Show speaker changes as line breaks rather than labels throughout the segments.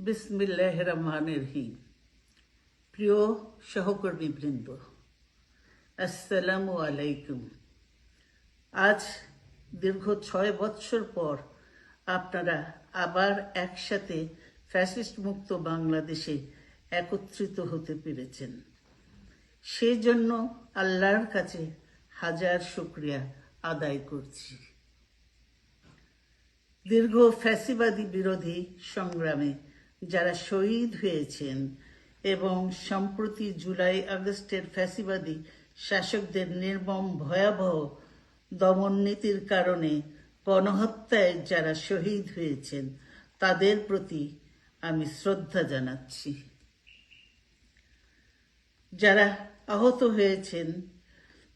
বিসমিল্লাহির রহমানির রহিম। প্রিয় সহকর্মীবৃন্দ, আসসালামু আলাইকুম। আজ দীর্ঘ 6 বৎসর পর আপনারা আবার একসাথে ফ্যাসিস্ট মুক্ত বাংলাদেশে একত্রিত হতে পেরেছেন। সেজন্য আল্লাহর কাছে হাজার শুকরিয়া আদায় করছি। দীর্ঘ ফ্যাসিবাদী বিরোধী সংগ্রামে যারা শহীদ হয়েছেন এবং সম্প্রতি জুলাই আগস্টের ফ্যাসিবাদী শাসকদের নির্মম ভয়াবহ দমন নীতির কারণে গণহত্যায় যারা শহীদ হয়েছেন তাদের প্রতি আমি শ্রদ্ধা জানাচ্ছি। যারা আহত হয়েছেন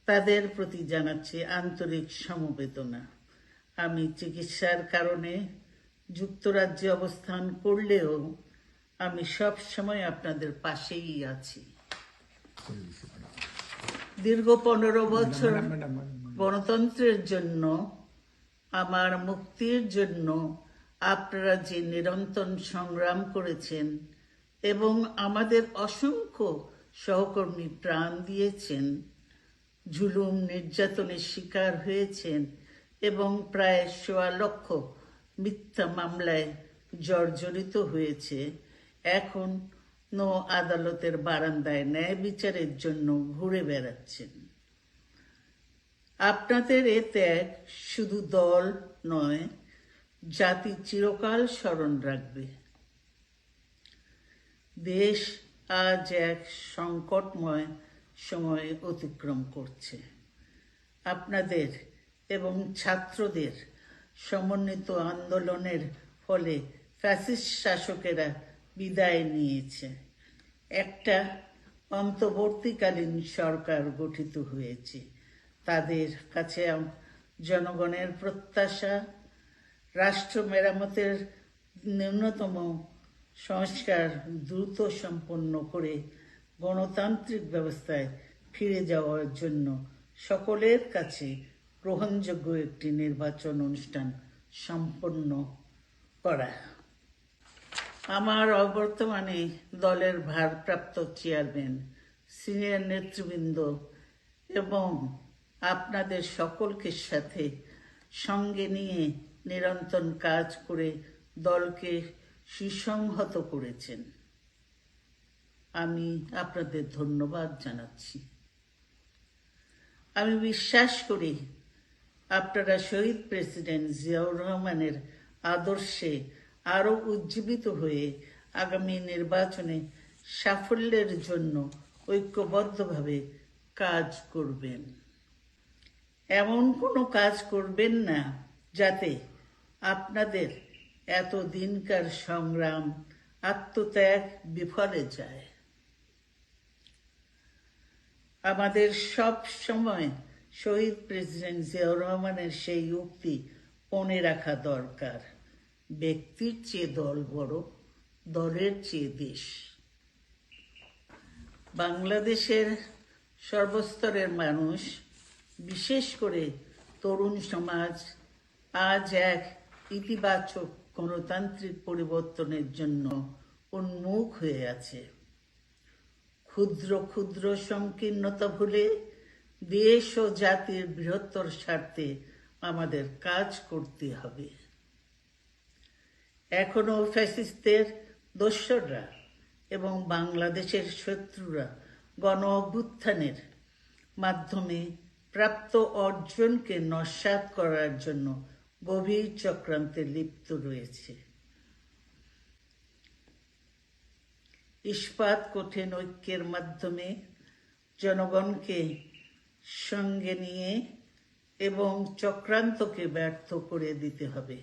তাদের প্রতি জানাচ্ছি আন্তরিক সমবেদনা। আমি চিকিৎসার কারণে যুক্তরাজ্যে অবস্থান করলেও আমি সব সময় আপনাদের পাশেই আছি। দীর্ঘ 15 বছর গণতন্ত্রের জন্য, আমার মুক্তির জন্য আপনারা যে নিরন্তর সংগ্রাম করেছেন এবং আমাদের অসংখ্য সহকর্মী প্রাণ দিয়েছেন, জুলুম নির্যাতনের শিকার হয়েছেন এবং প্রায় 1.25 লক্ষ মিথ্যা মামলায় জর্জরিত হয়েছে, এখন আদালতের বারান্দায় ন্যায় বিচারের জন্য ঘুরে বেড়াচ্ছেন। আপনাদের এ ত্যাগ শুধু দল নয়, জাতি চিরকাল স্মরণ রাখবে। দেশ আজ এক সংকটময় সময় অতিক্রম করছে। আপনাদের এবং ছাত্রদের সমন্বিত আন্দোলনের ফলে ফ্যাসিস্ট শাসকেরা বিদায় নিয়েছে। একটা অন্তর্বর্তীকালীন সরকার গঠিত হয়েছে। তাদের কাছে জনগণের প্রত্যাশা, রাষ্ট্র মেরামতের ন্যূনতম সংস্কার দ্রুত সম্পন্ন করে গণতান্ত্রিক ব্যবস্থায় ফিরে যাওয়ার জন্য সকলের কাছে গ্রহণযোগ্য একটি নির্বাচন অনুষ্ঠান সম্পন্ন করা। আমার অবর্তমানে দলের ভারপ্রাপ্ত চেয়ারম্যান, সিনিয়র নেতৃবৃন্দ এবং আপনাদের সকলকে সাথে সঙ্গে নিয়ে নিরন্তর কাজ করে দলকে সুসংহত করেছেন। আমি আপনাদের ধন্যবাদ জানাচ্ছি। আমি বিশ্বাস করি আপনারা শহীদ প্রেসিডেন্ট জিয়াউর রহমানের আদর্শে আরো উজ্জীবিত হয়ে আগামী নির্বাচনে সাফল্যের জন্য ঐক্যবদ্ধভাবে কাজ করবেন। এমন কোনো কাজ করবেন না যাতে আপনাদের এতদিনকার সংগ্রাম, আত্মত্যাগ বিফলে যায়। আমাদের সব সময় শহীদ প্রেসিডেন্ট জিয়াউর রহমানের সেই উক্তি মনে রাখা দরকার, ব্যক্তির চেয়ে দল বড়, দলের চেয়ে দেশ। বাংলাদেশের সর্বস্তরের মানুষ, বিশেষ করে তরুণ সমাজ আজ এক ইতিবাচক গণতান্ত্রিক পরিবর্তনের জন্য উন্মুখ হয়ে আছে। ক্ষুদ্র ক্ষুদ্র সংকীর্ণতা ভুলে দেশ ও জাতির বৃহত্তর স্বার্থে আমাদের কাজ করতে হবে। এখনো ফ্যাসিস্টদের দোসররা এবং বাংলাদেশের শত্রুরা গণ অভ্যুত্থানের মাধ্যমে প্রাপ্ত অর্জনকে নস্যাৎ করার জন্য গভীর চক্রান্তে লিপ্ত রয়েছে। ইস্পাত কঠিন ঐক্যের মাধ্যমে জনগণকে সঙ্গে নিয়ে এবং চক্রান্তকে ব্যর্থ করে দিতে হবে।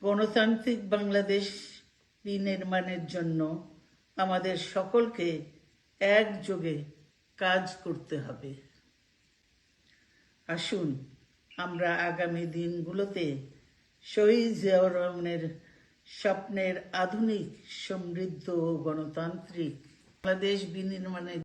গণতান্ত্রিক বাংলাদেশ বিনির্মাণের জন্য আমাদের সকলকে একযোগে কাজ করতে হবে। আসুন আমরা আগামী দিনগুলোতে শহীদ জিয়াউর রহমানের স্বপ্নের আধুনিক, সমৃদ্ধ ও গণতান্ত্রিক বাংলাদেশ বিনির্মাণের